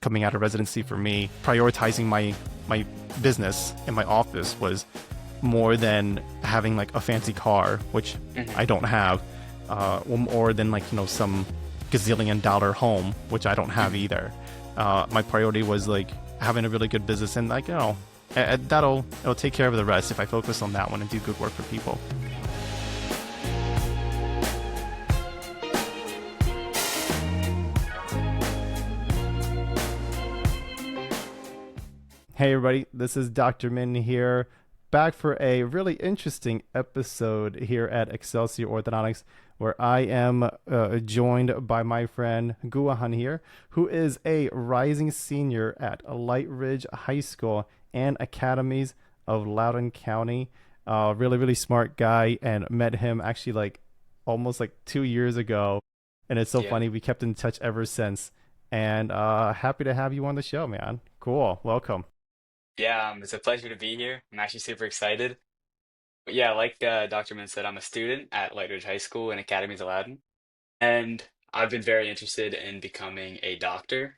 coming out of residency for me, prioritizing my business in my office was more than having like a fancy car, which I don't have, or than like, some gazillion-dollar home, which I don't have either. My priority was like having a really good business, and like, it'll take care of the rest if I focus on that one and do good work for people. Hey everybody, this is Dr. Minh here, back for a really interesting episode here at Excelsior Orthodontics, where I am joined by my friend Guahan here, who is a rising senior at Light Ridge High School and Academies of Loudoun County. Really, really smart guy, and met him actually like almost like 2 years ago, and it's so funny, we kept in touch ever since. And happy to have you on the show, man. Cool, welcome. Yeah, it's a pleasure to be here. I'm actually super excited. But yeah, like Dr. Min said, I'm a student at Lightridge High School and Academies of Loudoun, and I've been very interested in becoming a doctor.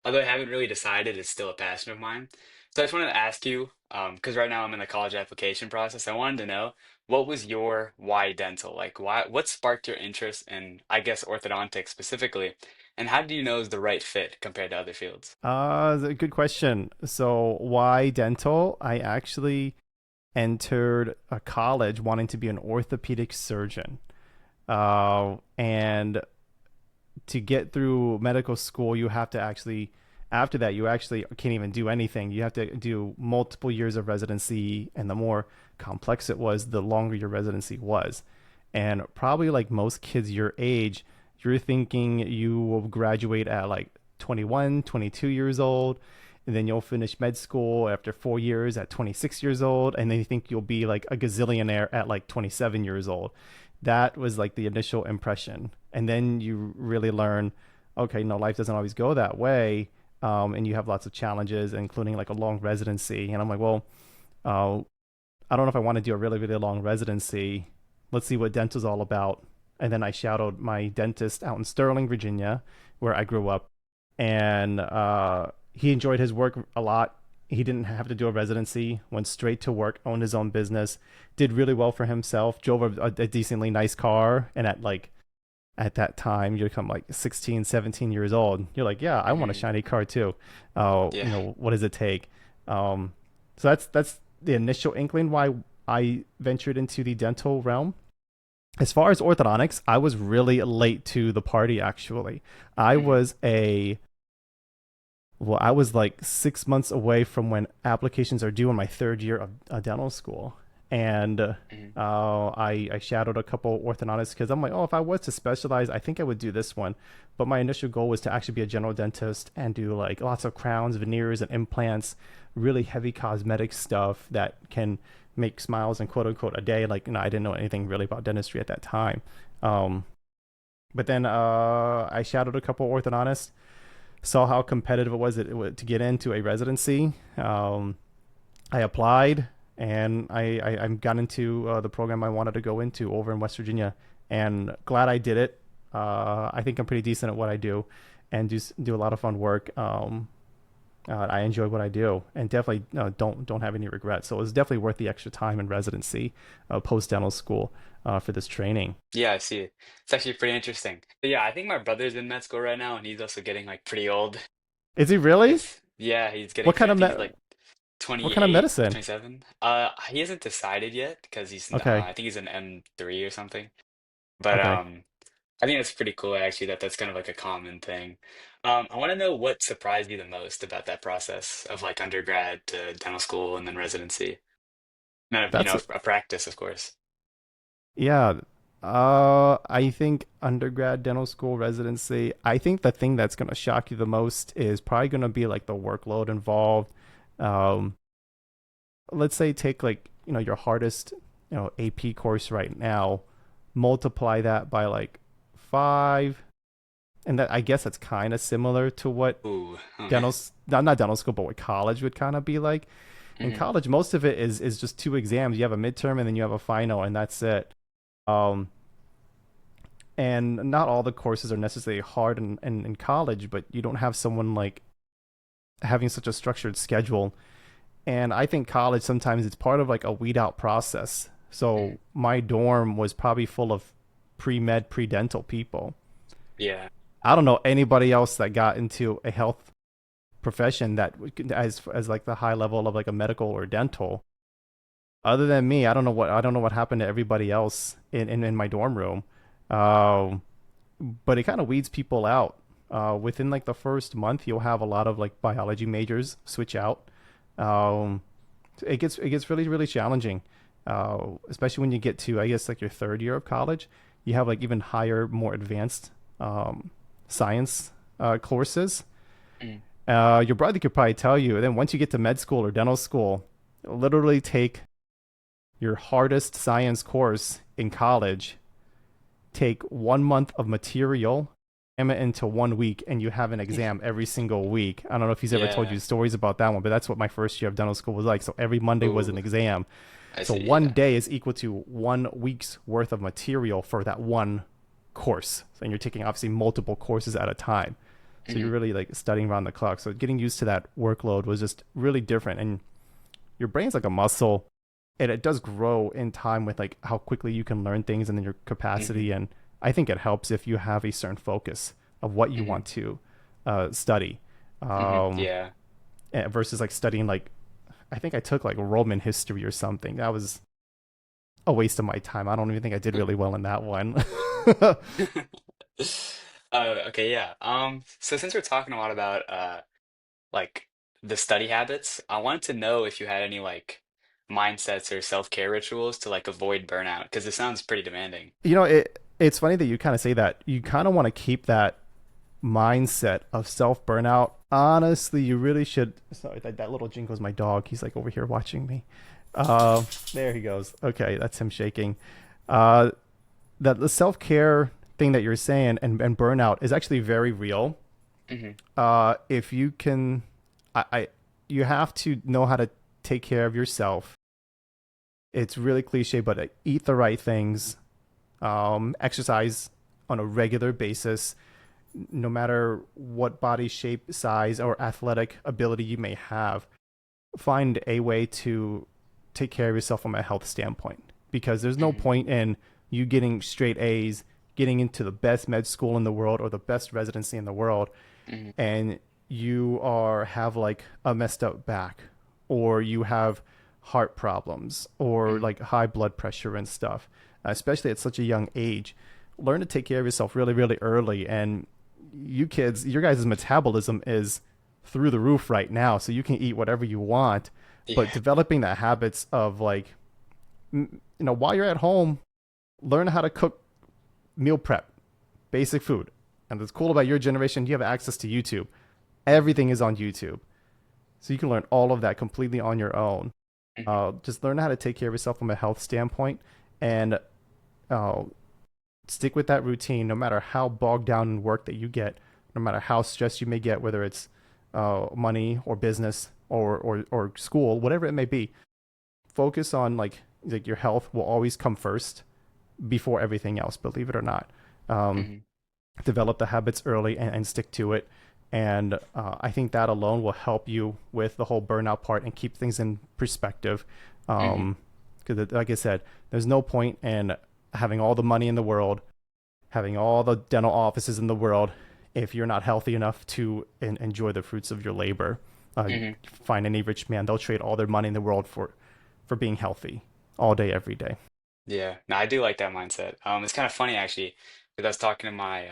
Although I haven't really decided, it's still a passion of mine. So I just wanted to ask you, because right now I'm in the college application process, I wanted to know what was your why dental? Like, what sparked your interest in, I guess, orthodontics specifically, and how do you know is the right fit compared to other fields? Good question. So why dental? I actually entered a college wanting to be an orthopedic surgeon. And to get through medical school, you have to actually, after that, you actually can't even do anything. You have to do multiple years of residency, and the more complex it was, the longer your residency was. And probably like most kids your age, you're thinking you will graduate at like 21, 22 years old, and then you'll finish med school after 4 years at 26 years old, and then you think you'll be like a gazillionaire at like 27 years old. That was like the initial impression. And then you really learn, okay, no, life doesn't always go that way. And you have lots of challenges, including like a long residency. And I'm like, well, I don't know if I want to do a really, really long residency. Let's see what dental's all about. And then I shadowed my dentist out in Sterling, Virginia, where I grew up. And he enjoyed his work a lot. He didn't have to do a residency, went straight to work, owned his own business, did really well for himself, drove a decently nice car. And at that time, you become like 16, 17 years old. You're like, yeah, I want a Hmm. shiny car too. Yeah. What does it take? So that's the initial inkling why I ventured into the dental realm. As far as orthodontics, I was really late to the party, actually. I Hmm. was a I was like 6 months away from when applications are due in my third year of dental school. And Hmm. I shadowed a couple orthodontists because I'm like, oh, if I was to specialize, I think I would do this one. But my initial goal was to actually be a general dentist and do like lots of crowns, veneers, and implants, really heavy cosmetic stuff that can make smiles and quote unquote a day. Like, I didn't know anything really about dentistry at that time. Um, but then I shadowed a couple orthodontists, saw how competitive it was to get into a residency. I applied, and I got into the program I wanted to go into over in West Virginia, and glad I did it. I think I'm pretty decent at what I do, and do a lot of fun work. I enjoy what I do, and definitely don't have any regrets. So it was definitely worth the extra time in residency, post dental school, for this training. Yeah, I see. It's actually pretty interesting. But yeah, I think my brother's in med school right now, and he's also getting like pretty old. Is he really? Yeah, he's getting What pretty, kind I of think he's like what kind of 28, medicine? 27. He hasn't decided yet because Okay, I think he's an M3 or something. But okay. I think that's pretty cool actually that that's kind of like a common thing. I want to know what surprised you the most about that process of like undergrad to dental school and then residency. And then, That's a practice, of course. Yeah. I think undergrad dental school residency, I think the thing that's going to shock you the most is probably going to be like the workload involved. Um, let's say take like, your hardest, AP course right now, multiply that by like 5, and that I guess that's kind of similar to what Ooh, okay. dental not dental school, but what college would kind of be like. In Hmm. college, most of it is just 2 exams. You have a midterm and then you have a final, and that's it. Um, and not all the courses are necessarily hard in college, but you don't have someone like having such a structured schedule. And I think college sometimes it's part of like a weed out process. Mm. So my dorm was probably full of pre-med, pre-dental people. Yeah. I don't know anybody else that got into a health profession that as like the high level of like a medical or dental. Other than me, I don't know what happened to everybody else in my dorm room. Um, but it kind of weeds people out. Within like the first month, you'll have a lot of like biology majors switch out. Um, it gets really challenging, especially when you get to I guess like your third year of college. You have like even higher, more advanced science courses. Mm. Your brother could probably tell you. Then once you get to med school or dental school, literally take your hardest science course in college, take 1 month of material, cram it into 1 week, and you have an exam every single week. I don't know if he's ever told Yeah. you stories about that one, but that's what my first year of dental school was like. So every Monday was an Ooh, exam. I So see. one Yeah. day is equal to 1 week's worth of material for that one course. And you're taking obviously multiple courses at a time. So you're Hmm. really like studying around the clock. So getting used to that workload was just really different. And your brain's like a muscle, and it does grow in time with like how quickly you can learn things and then your Hmm. capacity. And I think it helps if you have a certain focus of what you Hmm. want to study, Hmm. um, Yeah. versus like studying like I think I took like Roman history or something. That was a waste of my time. I don't even think I did really well in that one. Okay, yeah. So since we're talking a lot about like the study habits, I wanted to know if you had any like mindsets or self-care rituals to like avoid burnout, because it sounds pretty demanding. It's funny that you kind of say that. You kind of want to keep that mindset of self burnout. Honestly, you really should. Sorry, that little jingle is my dog. He's like over here watching me. Uh, there he goes. Okay, that's him shaking. Uh, that the self care thing that you're saying and burnout is actually very real. Hmm. If you can, I you have to know how to take care of yourself. It's really cliche, but eat the right things, exercise on a regular basis, no matter what body shape, size, or athletic ability you may have. Find a way to take care of yourself from a health standpoint because there's no Hmm. point in you getting straight A's, getting into the best med school in the world or the best residency in the world, Hmm. and you are have like a messed up back or you have heart problems or Hmm. like high blood pressure and stuff, especially at such a young age. Learn to take care of yourself really early. And you kids, your guys' metabolism is through the roof right now, so you can eat whatever you want. Yeah. But developing the habits of like, while you're at home, learn how to cook, meal prep, basic food. And what's cool about your generation, you have access to YouTube. Everything is on YouTube. So you can learn all of that completely on your own. Hmm. Just learn how to take care of yourself from a health standpoint and uh, stick with that routine no matter how bogged down in work that you get, no matter how stressed you may get, whether it's money or business or school, whatever it may be. Focus on like your health will always come first before everything else, believe it or not. Um, Hmm. Develop the habits early and stick to it. And I think that alone will help you with the whole burnout part and keep things in perspective. Hmm. Because, like I said, there's no point in having all the money in the world, having all the dental offices in the world, if you're not healthy enough to enjoy the fruits of your labor. Hmm. Find any rich man, they'll trade all their money in the world for being healthy all day, every day. Yeah. No, I do like that mindset. It's kind of funny actually, because I was talking to my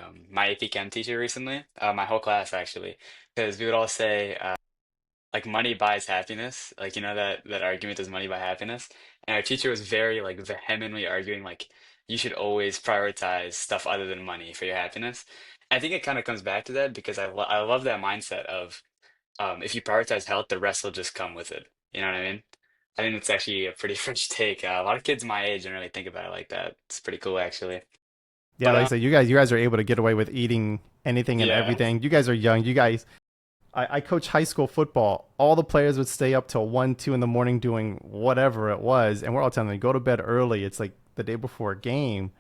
AP Chem teacher recently, my whole class actually, because we would all say like money buys happiness, like you know that argument, does money buy happiness? And our teacher was very like vehemently arguing like you should always prioritize stuff other than money for your happiness. I think it kind of comes back to that because I love that mindset of if you prioritize health, the rest will just come with it. You know what I mean? I think it's actually a pretty fresh take. A lot of kids my age don't really think about it like that. It's pretty cool actually. Yeah, But like I said, you guys are able to get away with eating anything and yeah. everything. You guys are young. You guys, I coach high school football. All the players would stay up till 1, 2 in the morning doing whatever it was, and we're all telling them go to bed early. It's like the day before a game.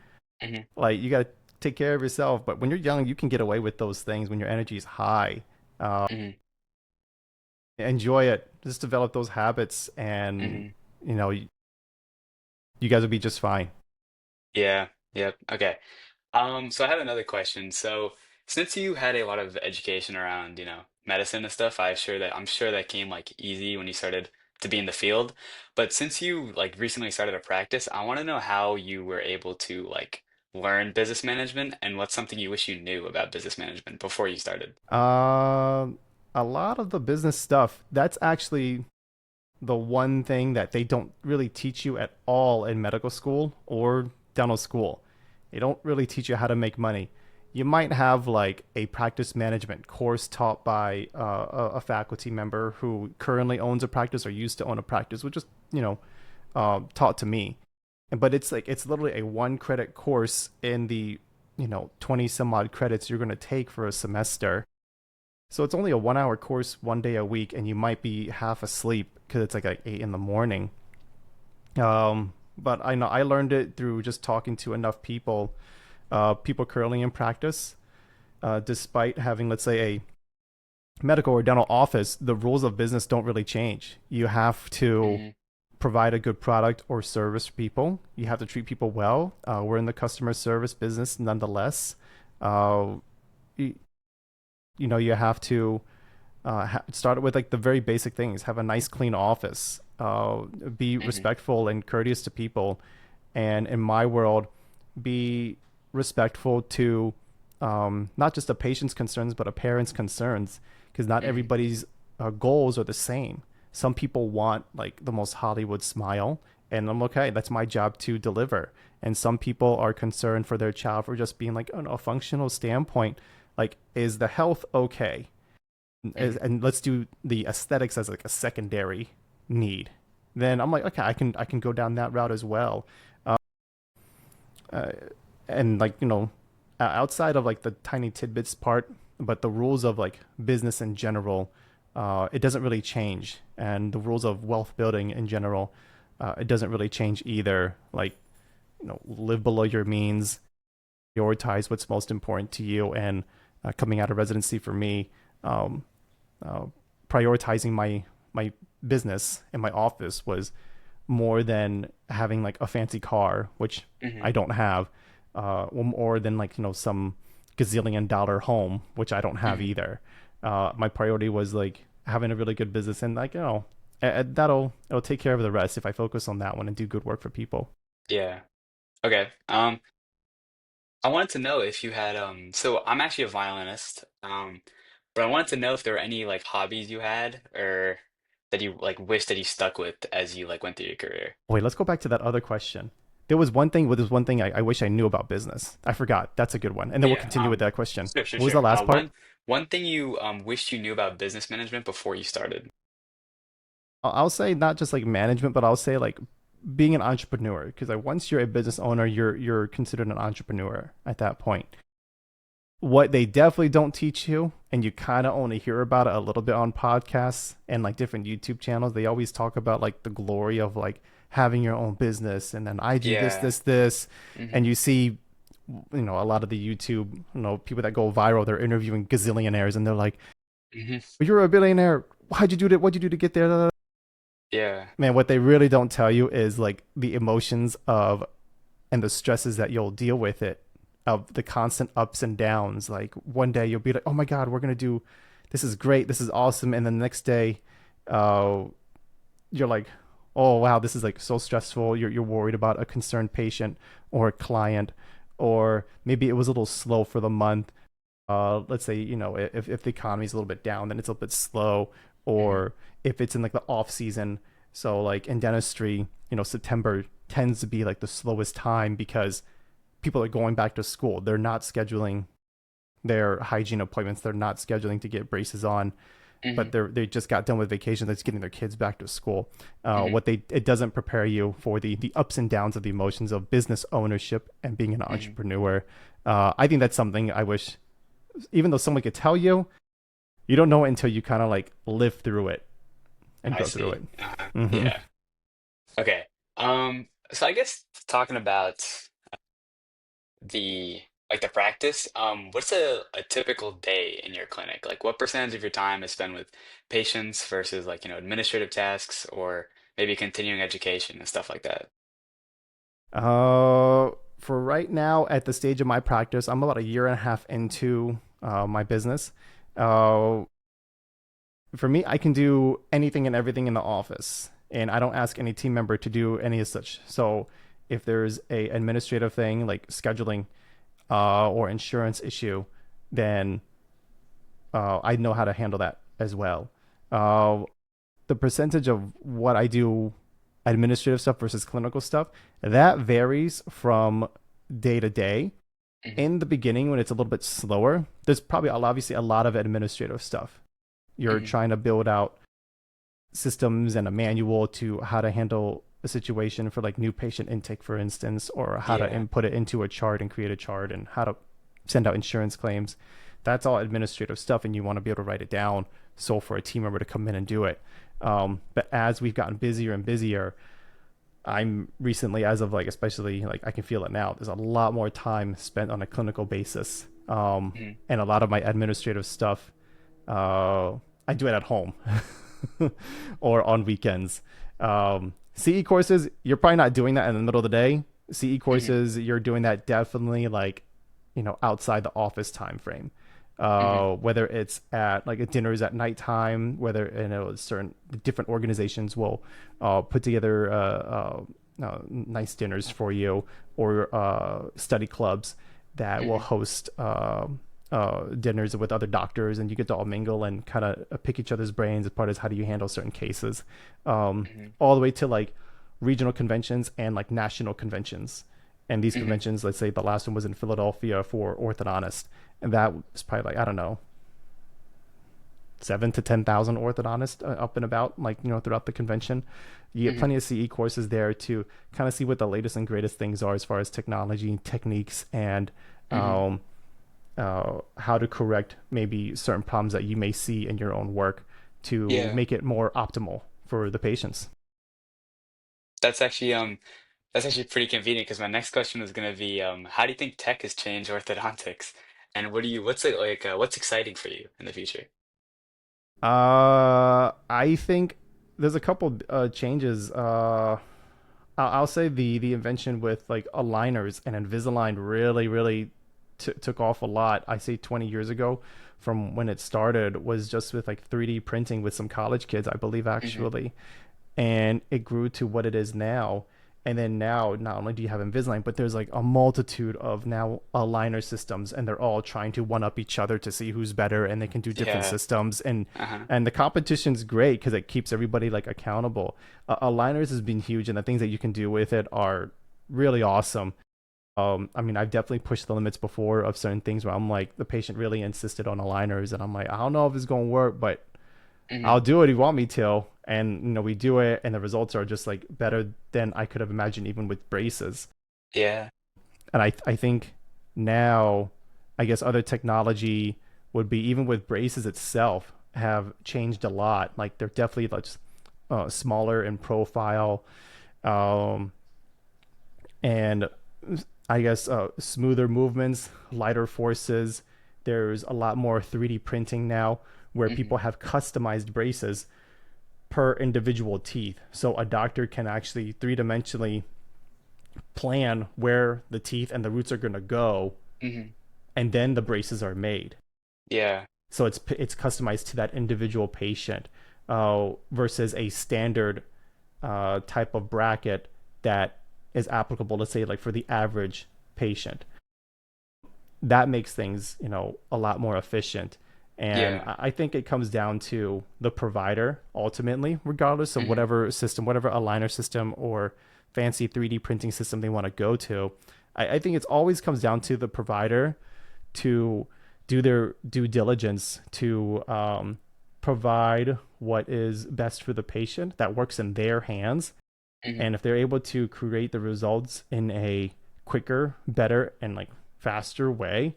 Hmm. Like you got to take care of yourself. But when you're young, you can get away with those things when your energy is high. Hmm. enjoy it. Just develop those habits, and Hmm. you guys will be just fine. Yeah. Yep. Okay. So I have another question. So since you had a lot of education around, medicine and stuff, I'm sure that came like easy when you started to be in the field. But since you like recently started a practice, I want to know how you were able to like learn business management and what's something you wish you knew about business management before you started. Um, a lot of the business stuff, that's actually the one thing that they don't really teach you at all in medical school or dental school. They don't really teach you how to make money. You might have like a practice management course taught by a faculty member who currently owns a practice or used to own a practice, which is, taught to me. But it's literally a 1 credit course in the 20 some odd credits you're going to take for a semester. So it's only a 1 hour course 1 day a week, and you might be half asleep because it's like 8 in the morning. But I know I learned it through just talking to enough people, people currently in practice. Despite having, let's say, a medical or dental office, the rules of business don't really change. You have to Hmm. provide a good product or service for people. You have to treat people well. We're in the customer service business nonetheless. Uh, you, you have to start with like the very basic things. Have a nice, clean office. Be Hmm. respectful and courteous to people. And in my world, be respectful to not just a patient's concerns, but a parent's concerns, because not Hmm. everybody's goals are the same. Some people want like the most Hollywood smile, and I'm okay. That's my job to deliver. And some people are concerned for their child for just being like, on a functional standpoint, like, is the health okay? Hmm. And let's do the aesthetics as like a secondary need. Then I'm like, okay, I can go down that route as well. Uh, and like outside of like the tiny tidbits part, but the rules of like business in general, it doesn't really change, and the rules of wealth building in general, it doesn't really change either. Like, live below your means, prioritize what's most important to you, and coming out of residency for me, um, uh, prioritizing my business and my office was more than having like a fancy car, which I Hmm. don't have, or than like some gazillion-dollar home, which I don't have Hmm. either. My priority was like having a really good business, and like it'll take care of the rest if I focus on that one and do good work for people. Yeah. Okay. I wanted to know if you had so I'm actually a violinist. But I wanted to know if there were any like hobbies you had or that you like wish that you stuck with as you like went through your career. Wait, let's go back to that other question. There's one thing I wish I knew about business. I forgot. That's a good one. And then we'll Yeah, continue with that question. sure, sure, What was the sure. last part? One thing you wished you knew about business management before you started. I'll say not just like management, but I'll say like being an entrepreneur. Because like once you're a business owner, you're considered an entrepreneur at that point. What they definitely don't teach you, and you kind of only hear about it a little bit on podcasts and like different YouTube channels. They always talk about like the glory of like having your own business, and then I do this, Yeah. this, this, Hmm. and you see, a lot of the YouTube, people that go viral. They're interviewing gazillionaires, and they're like, Hmm. "You're a billionaire. How'd you do that? What'd you do to get there?" Yeah. Man, what they really don't tell you is like the emotions of and the stresses that you'll deal with it, of the constant ups and downs. Like one day you'll be like, "Oh my God, we're gonna do this is great, this is awesome," and then the next day, uh, you're like, "Oh wow, this is like so stressful." You're worried about a concerned patient or a client, or maybe it was a little slow for the month. Let's say if the economy's a little bit down, then it's a little bit slow, Hmm. or if it's in like the off season. So like in dentistry, September tends to be like the slowest time because people are going back to school. They're not scheduling their hygiene appointments. They're not scheduling to get braces on, Hmm. but they just got done with vacation. That's getting their kids back to school. Hmm. What they It doesn't prepare you for the ups and downs of the emotions of business ownership and being an Hmm. entrepreneur. I think that's something I wish, even though someone could tell you, you don't know it until you kind of like live through it and I go through see. it. Hmm. Yeah. Okay. So I guess talking about the like the practice, what's a typical day in your clinic? Like what percentage of your time is spent with patients versus like, administrative tasks or maybe continuing education and stuff like that? For right now, at the stage of my practice, I'm about a year and a half into my business. Uh, for me, I can do anything and everything in the office, and I don't ask any team member to do any of such. So, if there's a administrative thing like scheduling or insurance issue, then I know how to handle that as well. Uh, the percentage of what I do administrative stuff versus clinical stuff, that varies from day to day. Hmm. In the beginning, when it's a little bit slower, there's probably obviously a lot of administrative stuff. You're Hmm. trying to build out systems and a manual to how to handle a situation for like new patient intake, for instance, or how to Yeah. input it into a chart and create a chart and how to send out insurance claims. That's all administrative stuff, and you want to be able to write it down so for a team member to come in and do it. But as we've gotten busier and busier, I'm recently, as of like, especially like I can feel it now, there's a lot more time spent on a clinical basis. Hmm. And a lot of my administrative stuff, uh, I do it at home or on weekends. CE courses, you're probably not doing that in the middle of the day. CE Hmm. courses, you're doing that definitely like, outside the office time frame. Hmm. Whether it's at like a dinners at nighttime, whether certain different organizations will put together nice dinners for you, or study clubs that will Hmm. host dinners with other doctors, and you get to all mingle and kind of pick each other's brains as part of how do you handle certain cases, Hmm. all the way to like regional conventions and like national conventions. And these Hmm. conventions, let's say the last one was in Philadelphia for Orthodontist, and that was probably like, I don't know, 7 to 10,000 orthodontists up and about, like, throughout the convention. You get Hmm. plenty of CE courses there to kind of see what the latest and greatest things are as far as technology, techniques, and Hmm. um, how to correct maybe certain problems that you may see in your own work to Yeah. make it more optimal for the patients. That's actually that's actually pretty convenient because my next question was gonna be how do you think tech has changed orthodontics? And what's it like what's exciting for you in the future? I think there's a couple changes. I'll say the invention with like aligners and Invisalign really took off a lot. I say 20 years ago, from when it started, was just with like 3D printing with some college kids, I believe, Hmm. actually, and it grew to what it is now. And then now, not only do you have Invisalign, but there's like a multitude of now aligner systems, and they're all trying to one up each other to see who's better, and they can do different Yeah. systems, and Uh-huh. the competition's great because it keeps everybody like accountable. Aligners has been huge, and the things that you can do with it are really awesome. I mean, I've definitely pushed the limits before of certain things where I'm like, the patient really insisted on aligners, and I'm like, I don't know if it's gonna work, but Hmm. I'll do it if you want me to. And we do it, and the results are just like better than I could have imagined, even with braces. Yeah. And I think now, I guess other technology would be, even with braces itself, have changed a lot. Like they're definitely like smaller in profile, um, and I guess smoother movements, lighter forces. There's a lot more 3D printing now, where Hmm. people have customized braces per individual teeth. So a doctor can actually three-dimensionally plan where the teeth and the roots are going to go, Hmm. and then the braces are made. Yeah. So it's customized to that individual patient, versus a standard type of bracket that is applicable, let's say, like for the average patient. That makes things, a lot more efficient. And Yeah. I think it comes down to the provider ultimately, regardless of Hmm. whatever system, whatever aligner system or fancy 3D printing system they want to go to. I think it's always comes down to the provider to do their due diligence to provide what is best for the patient that works in their hands. Hmm. And if they're able to create the results in a quicker, better, and like faster way,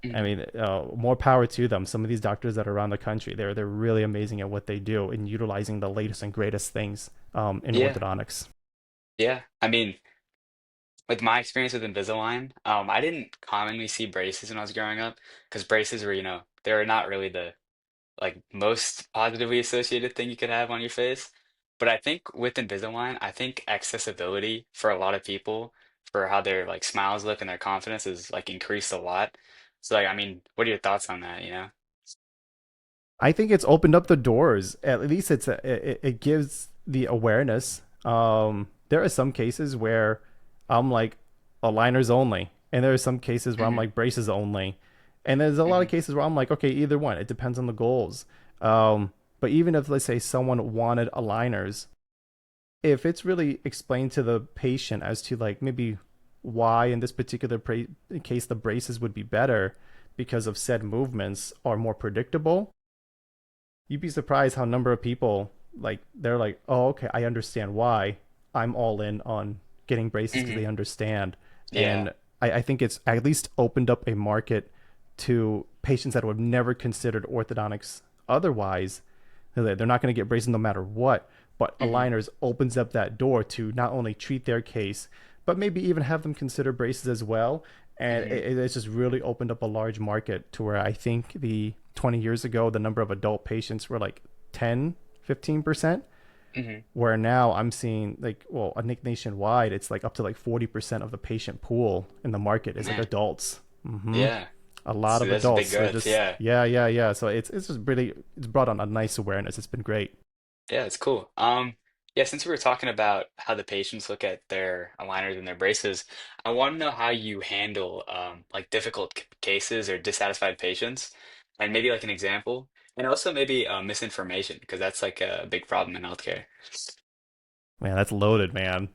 I Hmm. mean, more power to them. Some of these doctors that are around the country, they're really amazing at what they do in utilizing the latest and greatest things in Yeah. orthodontics. Yeah. I mean, with my experience with Invisalign, I didn't commonly see braces when I was growing up because braces were, they're not really the like most positively associated thing you could have on your face. But I think with Invisalign, I think accessibility for a lot of people for how their like smiles look and their confidence is like increased a lot. So like, I mean, what are your thoughts on that, you know? I think it's opened up the doors. At least it gives the awareness. There are some cases where I'm like aligners only, and there are some cases where I'm Hmm. like braces only, and there's a lot of Hmm. cases where I'm like, okay, either one. It depends on the goals. But even if, let's say, someone wanted aligners, if it's really explained to the patient as to like maybe why in this particular case the braces would be better because of said movements are more predictable, you'd be surprised how a number of people like they're like, oh, okay, I understand why. I'm all in on getting braces because they Hmm. understand. Yeah. And I think it's at least opened up a market to patients that would have never considered orthodontics otherwise. They're not going to get braces no matter what. But Hmm. aligners opens up that door to not only treat their case, but maybe even have them consider braces as well. And Hmm. it's just really opened up a large market to where I think the 20 years ago, the number of adult patients were like 10, 15%, Hmm. where now I'm seeing like, well, I think nationwide, it's like up to like 40% of the patient pool in the market is like Man. adults. Hmm. Yeah. A lot So of that's big adults. They're growth. just, Yeah. yeah, yeah, yeah. So it's just really, it's brought on a nice awareness. It's been great. Yeah, it's cool. Yeah, since we were talking about how the patients look at their aligners and their braces, I want to know how you handle like difficult cases or dissatisfied patients, and maybe like an example, and also maybe misinformation because that's like a big problem in healthcare. Man, that's loaded, man.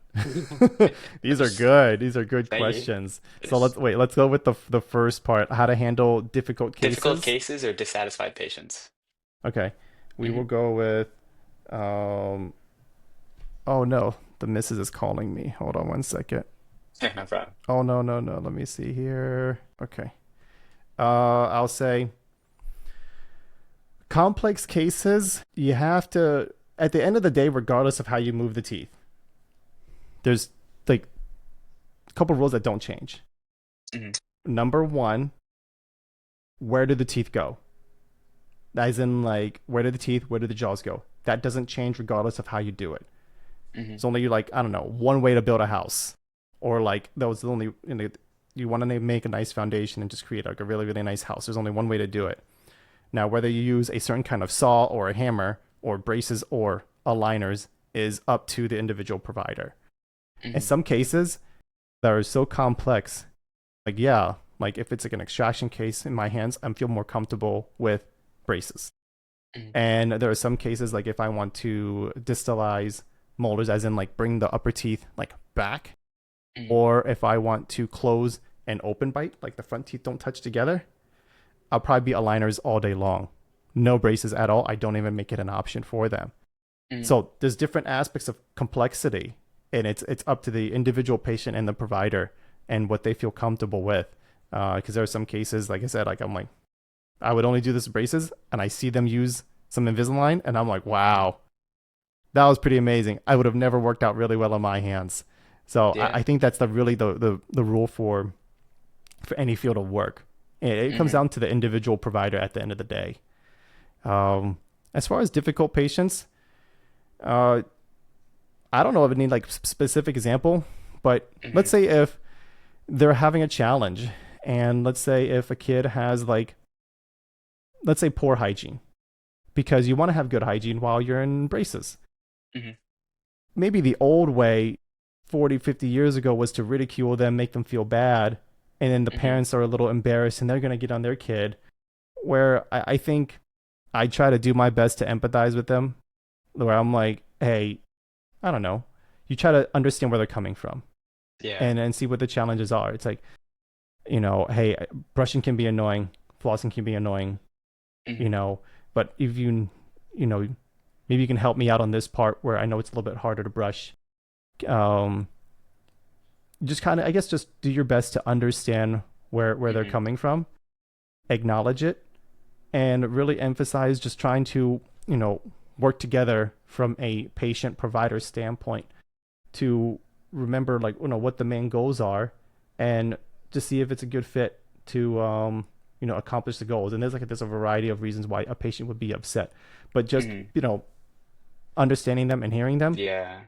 These are good. These are good Thank you. questions. So let's go with the first part, how to handle difficult Difficult cases. cases or dissatisfied patients. Okay. We Hmm. will go with oh no, the missus is calling me. Hold on one second. Yeah, no problem. Oh no, no, no. Let me see here. Okay. I'll say complex cases, you have to at the end of the day, regardless of how you move the teeth, there's like a couple rules that don't change. Hmm. Number one, where do the teeth go? As in, like, where do the teeth, where do the jaws go? That doesn't change regardless of how you do it. Hmm. It's only like, I don't know, one way to build a house, or like that was the only you want to make a nice foundation and just create like a really really nice house. There's only one way to do it. Now, whether you use a certain kind of saw or a hammer or braces or aligners is up to the individual provider. In Hmm. some cases that are so complex, like yeah, like if it's like an extraction case in my hands, I feel more comfortable with braces. Hmm. And there are some cases like if I want to distalize molars, as in like bring the upper teeth like back, Hmm. or if I want to close and open bite, like the front teeth don't touch together, I'll probably be aligners all day long. No braces at all. I don't even make it an option for them. Hmm. So there's different aspects of complexity, and it's up to the individual patient and the provider and what they feel comfortable with. Because there are some cases, like I said, like I'm like I would only do this with braces, and I see them use some Invisalign, and I'm like, wow, that was pretty amazing. I would have never worked out really well on my hands. So Yeah. I think that's the really the rule for any field of work. It comes Hmm. down to the individual provider at the end of the day. Um, as far as difficult patients, uh, I don't know if I need like specific example, but let's Hmm. say if they're having a challenge, and let's say if a kid has like, let's say poor hygiene, because you want to have good hygiene while you're in braces. Hmm. Maybe the old way 40, 50 years ago was to ridicule them, make them feel bad, and then the Hmm. parents are a little embarrassed and they're going to get on their kid. Where I think I try to do my best to empathize with them, where I'm like, hey, I don't know. You try to understand where they're coming from Yeah. and see what the challenges are. It's like, hey, brushing can be annoying, flossing can be annoying, you Hmm. know, but if you know, maybe you can help me out on this part where I know it's a little bit harder to brush. Um, just kind of, I guess, just do your best to understand where they're Hmm. coming from, acknowledge it, and really emphasize just trying to, work together from a patient provider standpoint to remember like what the main goals are, and to see if it's a good fit to accomplish the goals. And there's a variety of reasons why a patient would be upset, but just Hmm. understanding them and hearing them Yeah.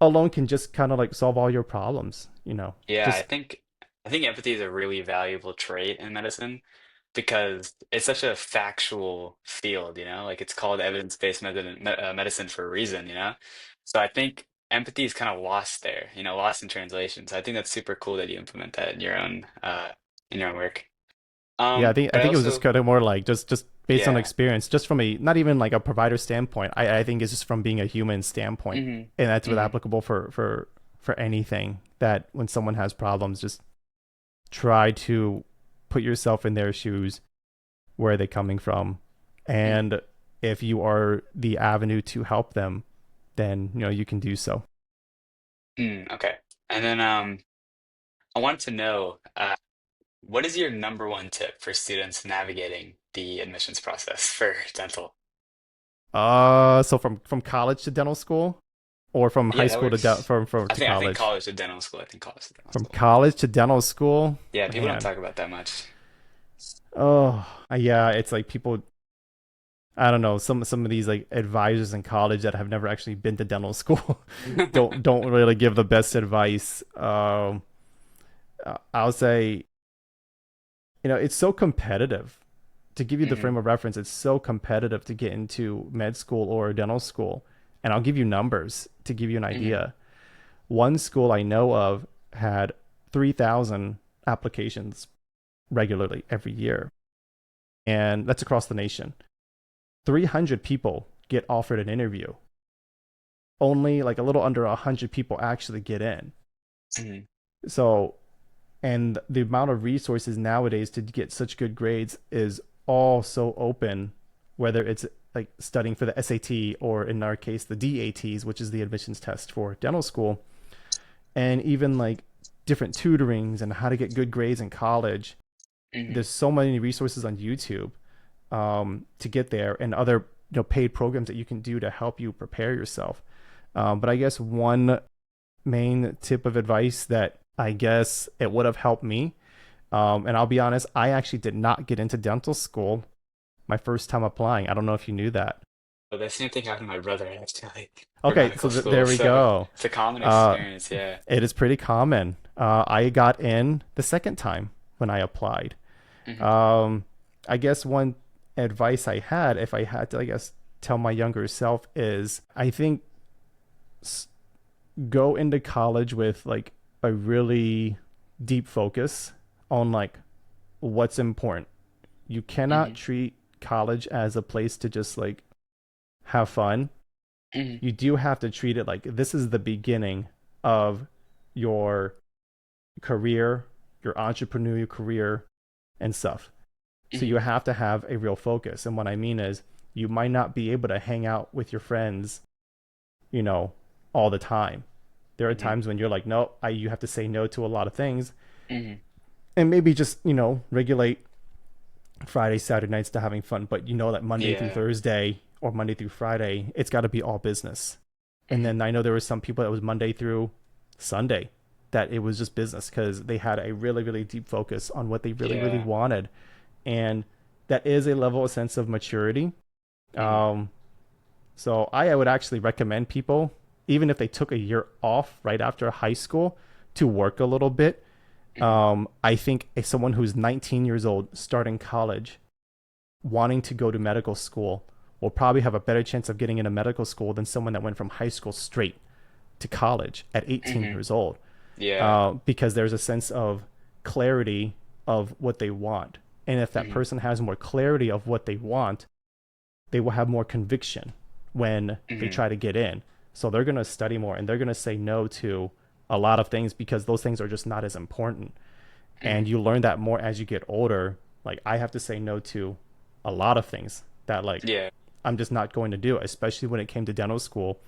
alone can just kind of like solve all your problems. Yeah, I Just think I think empathy is a really valuable trait in medicine because it's such a factual field, Like it's called evidence-based medicine for a reason, So I think empathy is kind of lost there, lost in translation. So I think that's super cool that you implement that in your own work. Yeah, I But I think it was just also, kind of more like just based on yeah. experience, just from a not even like a provider standpoint. I think it's just from being a human standpoint, Hmm. and that's what Hmm. applicable for anything. That when someone has problems, just try to put yourself in their shoes. Where are they coming from? Hmm. And if you are the avenue to help them, then you can do so. Okay. And then I wanted to know, what is your number one tip for students navigating the admissions process for dental? So from college to dental school, or from high Yeah, that school to works. to I think college? college to dental school. I think college to dental From school. college to dental school, Yeah, people don't man. talk about that much. Oh, yeah. It's like people. I don't know. Some of these like advisors in college that have never actually been to dental school don't really give the best advice. I'll say it's so competitive. To give you the Hmm. frame of reference, it's so competitive to get into med school or dental school. And I'll give you numbers to give you an Hmm. idea. One school I know of had 3,000 applications regularly every year, and that's across the nation. 300 people get offered an interview. Only like a little under 100 people actually get in. Hmm. So, and the amount of resources nowadays to get such good grades is all so open, whether it's like studying for the SAT or in our case the DATs, which is the admissions test for dental school, and even like different tutorings and how to get good grades in college. Hmm. There's so many resources on YouTube to get there, and other paid programs that you can do to help you prepare yourself. But I guess one main tip of advice that I guess it would have helped me, and I'll be honest, I actually did not get into dental school my first time applying. I don't know if you knew that. But the same thing happened to my brother actually for Okay, so medical school. there we So go. it's a common Uh, experience. Yeah. it is pretty common. I got in the second time when I applied. Hmm. Um, I guess one advice I had, if I had to, I guess, tell my younger self, is I think go into college with like a really deep focus on like what's important. You cannot Hmm. treat college as a place to just like have fun. Hmm. You do have to treat it like this is the beginning of your career, your entrepreneurial career, and stuff. So you Hmm. have to have a real focus. And what I mean is, you might not be able to hang out with your friends, you know, all the time. There are Hmm. times when you're like, no, you have to say no to a lot of things, Hmm. and maybe just regulate Friday, Saturday nights to having fun. But you know that Monday through Yeah. Thursday or Monday through Friday, it's got to be all business. And Hmm. then I know there was some people that was Monday through Sunday that it was just business because they had a really, really deep focus on what they really, really Yeah. wanted. And that is a level, a sense of maturity. Hmm. Um, so I would actually recommend people, even if they took a year off right after high school, to work a little bit. Hmm. I think if someone who's 19 years old starting college, wanting to go to medical school, will probably have a better chance of getting into medical school than someone that went from high school straight to college at 18 Hmm. years old. Yeah. Because there's a sense of clarity of what they want. And if that Hmm. person has more clarity of what they want, they will have more conviction when they Hmm. try to get in. So they're going to study more and they're going to say no to a lot of things because those things are just not as important. And Hmm. you learn that more as you get older. Like I have to say no to a lot of things that like Yeah. I'm just not going to do, especially when it came to dental school.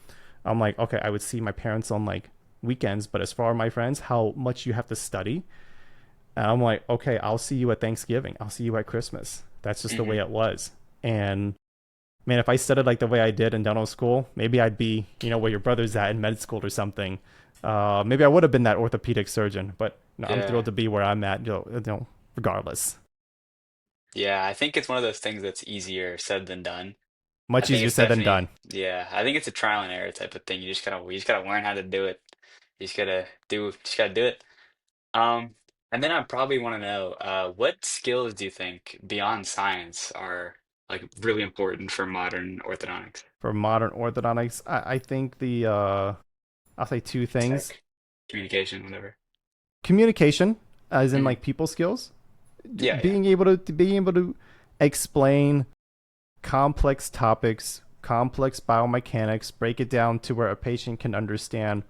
I'm like, okay, I would see my parents on like weekends, but as far as my friends, how much you have to study. And I'm like, okay, I'll see you at Thanksgiving. I'll see you at Christmas. That's just the way Hmm. it was. And man, if I studied like the way I did in dental school, maybe I'd be, where your brother's at in med school or something. Maybe I would have been that orthopedic surgeon, but no, I'm thrilled Yeah. to be where I'm at, regardless. Yeah, I think it's one of those things that's easier said than done. I Much think easier it's said than definitely, done. yeah, I think it's a trial and error type of thing. You just gotta learn how to do it. Just gotta do it. Um, and then I probably want to know, what skills do you think beyond science are like really important for modern orthodontics? For modern orthodontics, I think I'll say two things. Tech, communication, whatever. Communication, as in Hmm. like people skills, Yeah, yeah. being able to explain complex topics, complex biomechanics, break it down to where a patient can understand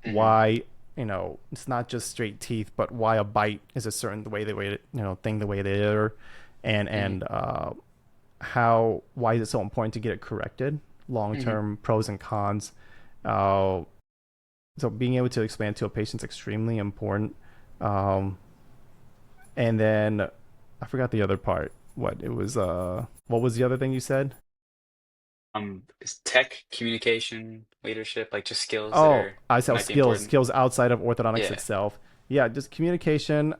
Hmm. why, it's not just straight teeth, but why a bite is a certain way thing the way they are, Hmm. and how why is it so important to get it corrected, long Hmm. term pros and cons. Uh, so being able to explain to a patient is extremely important. Um, and then I forgot the other part. What was the other thing you said? Is tech, communication, leadership, like just skills that Oh, are I said might be skills, important? skills outside of orthodontics Yeah. itself. Yeah, just communication.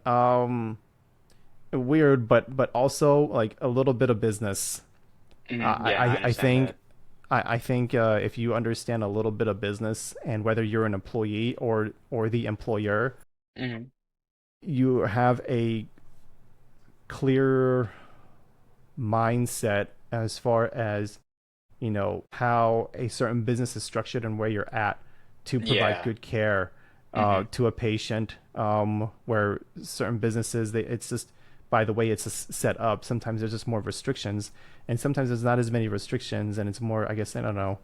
Weird, but also like a little bit of business. Hmm. I Yeah, I I, I understand think that. I think if you understand a little bit of business, and whether you're an employee or the employer, Hmm. you have a clear mindset as far as how a certain business is structured and where you're at to provide Yeah. good care Hmm. to a patient. Where certain businesses, it's just by the way it's set up. Sometimes there's just more restrictions, and sometimes there's not as many restrictions, and it's more. I guess I don't know.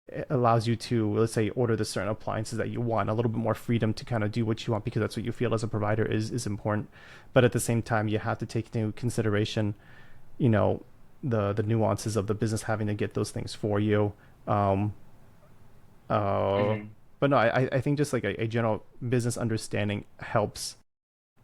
It allows you to, let's say, order the certain appliances that you want, a little bit more freedom to kind of do what you want because that's what you feel as a provider is important. But at the same time, you have to take into consideration, you know, the nuances of the business having to get those things for you. Um, uh, Hmm. but no, I think just like a general business understanding helps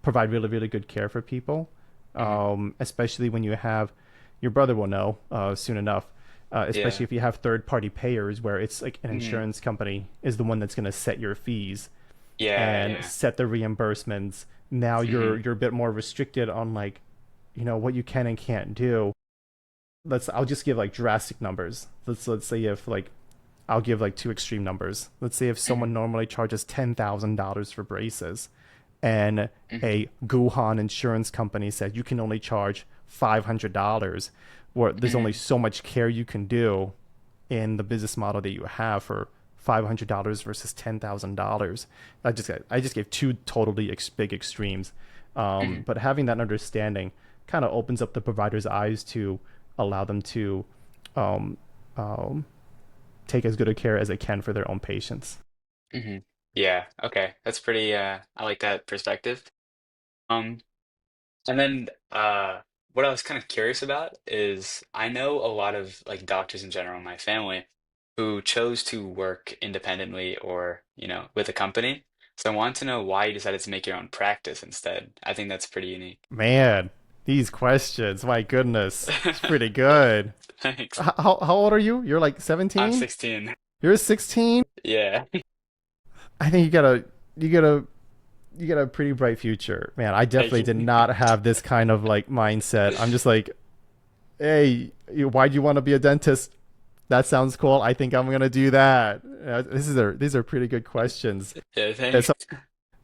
provide really, really good care for people. Hmm. Especially when you have, your brother will know soon enough, especially Yeah. if you have third party payers where it's like an Hmm. insurance company is the one that's going to set your fees Yeah, and yeah. set the reimbursements. Now Hmm. you're a bit more restricted on like, what you can and can't do. I'll just give like drastic numbers. Let's say if like I'll give like two extreme numbers. Let's say if Hmm. someone normally charges $10,000 for braces, and Hmm. a Guhan insurance company said you can only charge $500, where there's only Hmm. so much care you can do in the business model that you have for $500 versus $10,000. I just gave two totally big extremes, Hmm. but having that understanding kind of opens up the provider's eyes to allow them to um, um, take as good a care as they can for their own patients. Hmm. Yeah, okay. That's pretty I like that perspective. Um, and then what I was kind of curious about is I know a lot of like doctors in general in my family who chose to work independently or, with a company. So I want to know why you decided to make your own practice instead. I think that's pretty unique. Man, these questions, my goodness, it's pretty Yeah, good. thanks. How old are you? You're like I'm 17? 16. You're 16? Yeah. I think you got a you got a pretty bright future. Man, I Thank definitely did you. not have this kind of like mindset. I'm just like, "Hey, why do you want to be a dentist?" That sounds cool. I think I'm gonna do that. These are pretty good questions. Yeah, Yeah, thanks.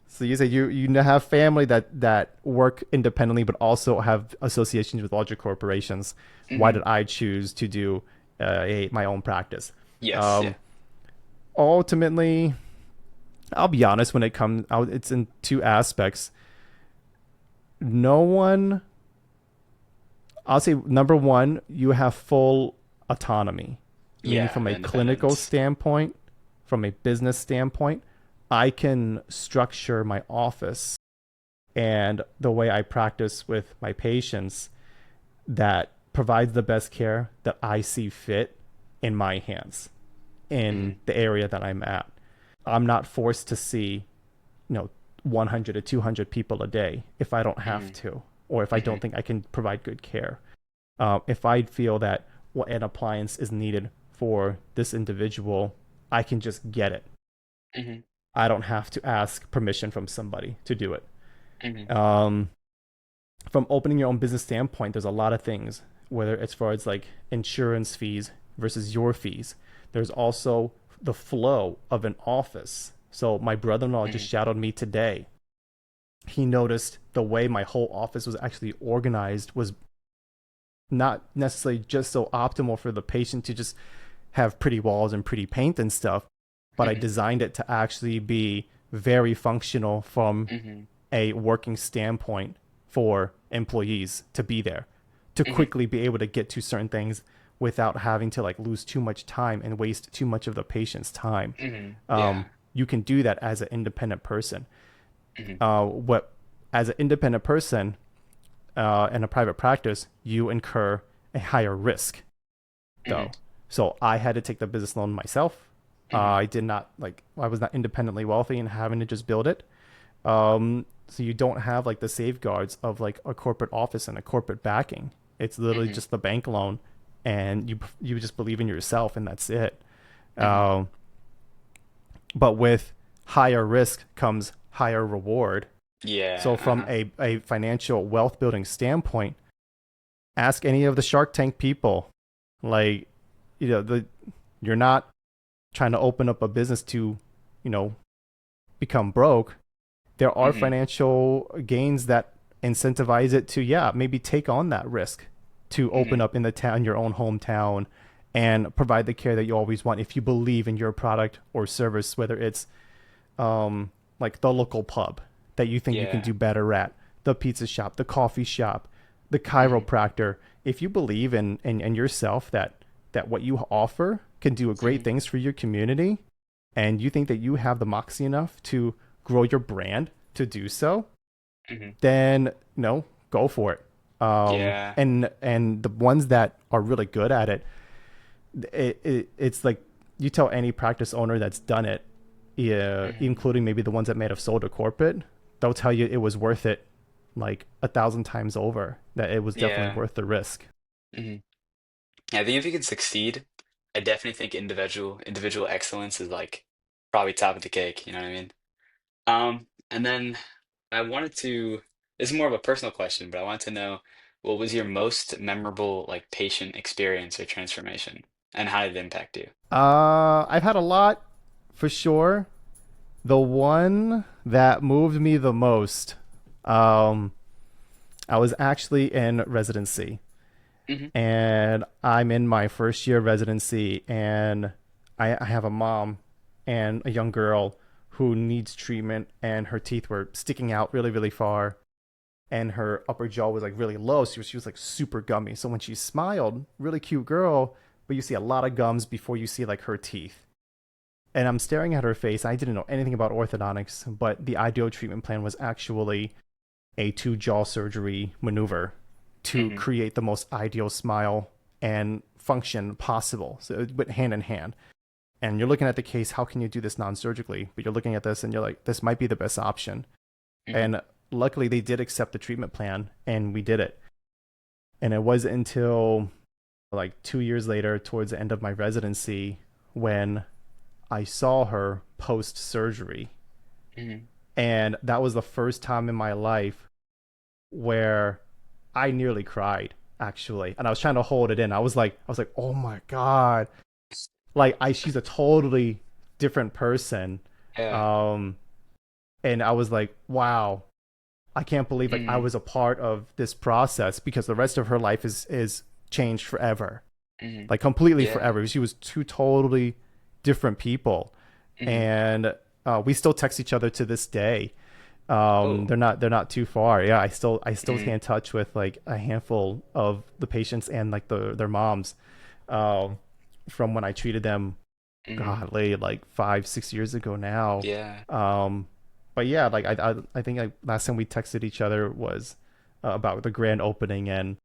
so you say you have family that work independently, but also have associations with larger corporations. Why did Hmm. I choose to do my own practice? Yes, Um, yeah. ultimately, I'll be honest. When it comes out, it's in two aspects. No one. I'll say number one, you have full autonomy, meaning Yeah, from the a clinical independence. standpoint, from a business standpoint, I can structure my office and the way I practice with my patients that provides the best care that I see fit in my hands in Hmm. the area that I'm at. I'm not forced to see, you know, 100 to 200 people a day if I don't have Hmm. to, or if I Hmm. don't think I can provide good care. If I feel that what an appliance is needed for this individual, I can just get it. Hmm. I don't have to ask permission from somebody to do it. Hmm. Um, from opening your own business standpoint, there's a lot of things, whether as far as like insurance fees versus your fees. There's also the flow of an office. So my brother-in-law just Hmm. shadowed me today. He noticed the way my whole office was actually organized was not necessarily just so optimal for the patient to just have pretty walls and pretty paint and stuff, but I Hmm. designed it to actually be very functional from Hmm. a working standpoint for employees to be there, to Hmm. quickly be able to get to certain things without having to like lose too much time and waste too much of the patient's time. Hmm. Um, Yeah. you can do that as an independent person. Hmm. What as an independent person in a private practice, you incur a higher risk Hmm. though. So I had to take the business loan myself. Hmm. I did not like I was not independently wealthy and having to just build it. So you don't have like the safeguards of like a corporate office and a corporate backing. It's literally Hmm. just the bank loan, and you just believe in yourself, and that's it. Hmm. Um, but with higher risk comes higher reward. Yeah. So from Uh-huh. a financial wealth building standpoint, ask any of the Shark Tank people. Like, the you're not trying to open up a business to, you know, become broke. There are Hmm. financial gains that incentivize it to, yeah, maybe take on that risk to open Hmm. up in the town, your own hometown, and provide the care that you always want if you believe in your product or service, whether it's like the local pub that you think you can Yeah. do better at, the pizza shop, the coffee shop, the Hmm. chiropractor. If you believe in yourself that what you offer can do great Hmm. things for your community, and you think that you have the moxie enough to grow your brand to do so, Hmm. then go for it. Yeah. And the ones that are really good at it, it's like you tell any practice owner that's done it, yeah, Hmm. including maybe the ones that may have sold to corporate, they'll tell you it was worth it like 1,000 times over. That it was definitely Yeah. worth the risk. Hmm. I think if you can succeed, I definitely think individual excellence is like probably top of the cake, you know what I mean? And then I wanted to, this is more of a personal question, but I wanted to know what was your most memorable like patient experience or transformation and how did it impact you? I've had a lot for sure. The one that moved me the most, um, I was actually in residency, Hmm. and I'm in my first year of residency, and I have a mom and a young girl who needs treatment, and her teeth were sticking out really, really far, and her upper jaw was like really low. So she was like super gummy. So when she smiled, really cute girl, but you see a lot of gums before you see like her teeth. And I'm staring at her face. I didn't know anything about orthodontics, but the ideal treatment plan was actually a two jaw surgery maneuver to Hmm. create the most ideal smile and function possible. So it went hand in hand. And you're looking at the case, how can you do this non surgically? But you're looking at this and you're like, this might be the best option. Hmm. And luckily, they did accept the treatment plan and we did it. And it wasn't until like 2 years later, towards the end of my residency, when I saw her post surgery. Hmm. And that was the first time in my life where I nearly cried actually. And I was trying to hold it in. I was like, "Oh my god." Like she's a totally different person. Yeah. Um and I was like, "Wow. I can't believe like I Hmm. was a part of this process because the rest of her life is changed forever. Hmm. Like completely Yeah. forever. She was two totally different people." Hmm. And we still text each other to this day. Oh. They're not too far. Yeah, I still stay Hmm. in touch with like a handful of the patients and like their moms, um, from when I treated them. Hmm. Godly, like 5-6 years ago now. Yeah. Um, but yeah, like I think like last time we texted each other was about the grand opening and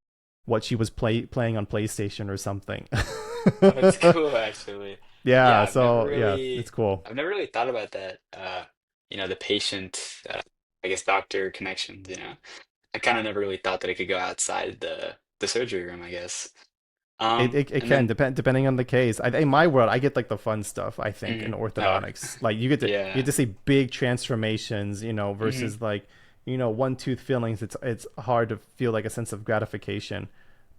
what she was playing on PlayStation or something. Oh, that's cool actually. Yeah, Yeah, so yeah, it's cool. I've never really thought about that. The patient, I guess doctor connections, I kind of never really thought that it could go outside the surgery room, I guess. It And can then, depend depending on the case. In my world, I get like the fun stuff. I think in oh, orthodontics, like you get yeah. to see big transformations, Hmm. versus like one tooth fillings. It's hard to feel like a sense of gratification,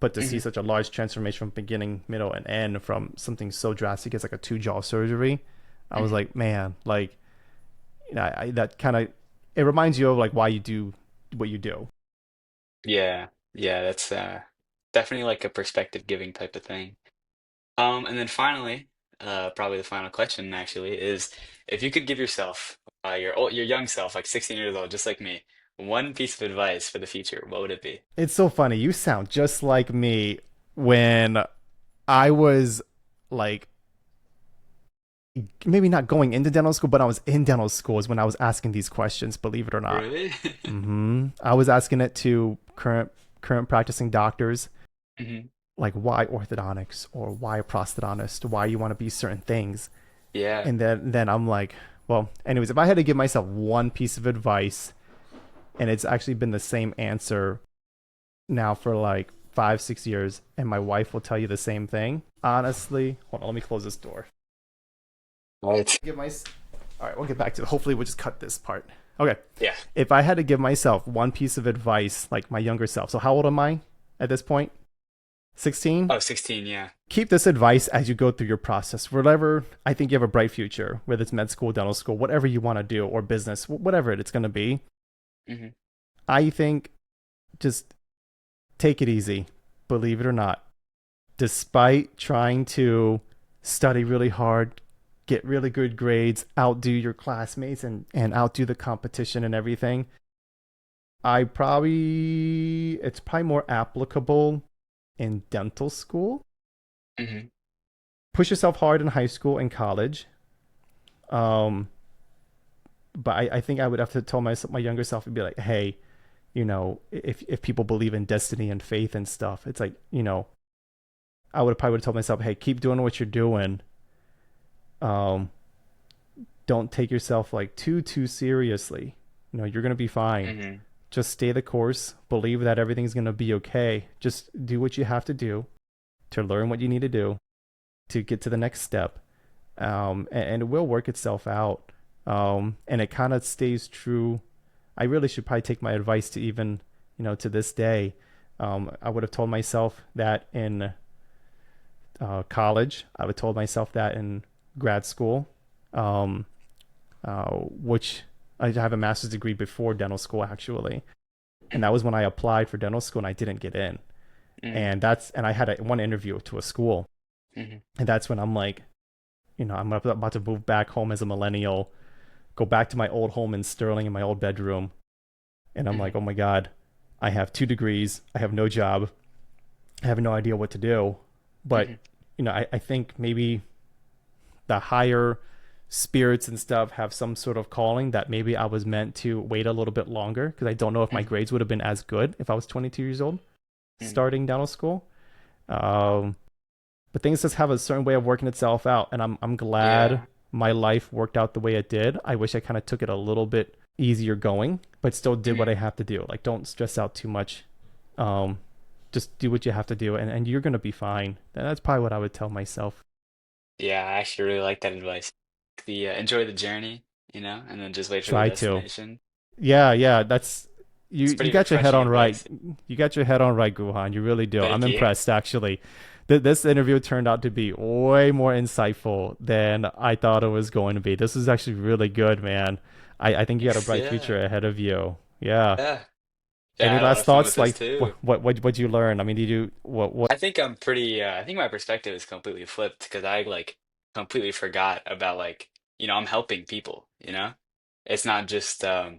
but to see Hmm. such a large transformation from beginning, middle, and end from something so drastic as like a two jaw surgery, I was Hmm. like, man, like that kind of it reminds you of like why you do what you do. Yeah. Yeah, that's definitely like a perspective giving type of thing. And then finally, probably the final question actually is if you could give yourself, your young self, like 16 years old, just like me, one piece of advice for the future, what would it be? It's so funny. You sound just like me when I was like maybe not going into dental school, but I was in dental school is when I was asking these questions, believe it or not. Really? I was asking it to current practicing doctors, Hmm. like why orthodontics or why a prosthodontist, why you want to be certain things. Yeah. And then I'm like, well, anyways, if I had to give myself one piece of advice, and it's actually been the same answer now for like 5 6 years, and my wife will tell you the same thing. Honestly, hold on, let me close this door. Right. Give my All right, we'll get back to it. Hopefully, we'll just cut this part. Okay. Yeah. If I had to give myself one piece of advice, like my younger self, so how old am I at this point? 16? Oh, 16, yeah. Keep this advice as you go through your process. Whatever, I think you have a bright future, whether it's med school, dental school, whatever you want to do, or business, whatever it's going to be. Hmm. I think just take it easy, believe it or not. Despite trying to study really hard, get really good grades, outdo your classmates, and outdo the competition and everything, it's probably more applicable in dental school. Hmm. Push yourself hard in high school and college. Um, but I think I would have to tell my younger self and be like, hey, if people believe in destiny and faith and stuff, it's like, I would have told myself, hey, keep doing what you're doing. Um, don't take yourself like too seriously. You're gonna be fine. Hmm. Just stay the course. Believe that everything's gonna be okay. Just do what you have to do to learn what you need to do to get to the next step, and it will work itself out. And it kind of stays true. I really should probably take my advice to even, to this day. I would have told myself that in college. I would have told myself that in grad school, um, which I have a master's degree before dental school actually, and that Hmm. was when I applied for dental school and I didn't get in. Hmm. And I had one interview to a school, Hmm. and that's when I'm like, I'm about to move back home as a millennial, go back to my old home in Sterling in my old bedroom. And I'm like, Hmm. oh my God, I have 2 degrees. I have no job. I have no idea what to do. But, Hmm. I think maybe the higher spirits and stuff have some sort of calling that maybe I was meant to wait a little bit longer because I don't know if my Hmm. grades would have been as good if I was 22 years old Hmm. starting dental school. Um, but things just have a certain way of working itself out, and I'm glad Yeah. my life worked out the way it did. I wish I kind of took it a little bit easier going, but still did what I Hmm. have to do. Like, don't stress out too much. Um, just do what you have to do, and you're gonna be fine. And that's probably what I would tell myself. Yeah, I actually really like that advice. The enjoy the journey, and then just wait for the Try to. destination. Yeah. That's It's you pretty got your head refreshing on right. advice. You got your head on right, Guhan. You really do. I'm Thank you. impressed, actually. This interview turned out to be way more insightful than I thought it was going to be. This is actually really good, man. I think you got a Thanks. bright Yeah. future ahead of you. Yeah. Yeah. Yeah, I Any had a lot last of fun with thoughts? this Like, too. what you learn? I mean, did you what? I think I think my perspective is completely flipped because I like completely forgot about like, I'm helping people, you know? It's not just how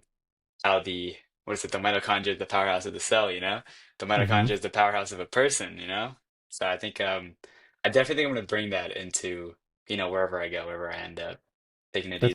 what is it, the mitochondria is the powerhouse of the cell, you know? The Mm-hmm. mitochondria is the powerhouse of a person, you know? So I think I definitely think I'm gonna bring that into, wherever I go, wherever I end up, taking it easy.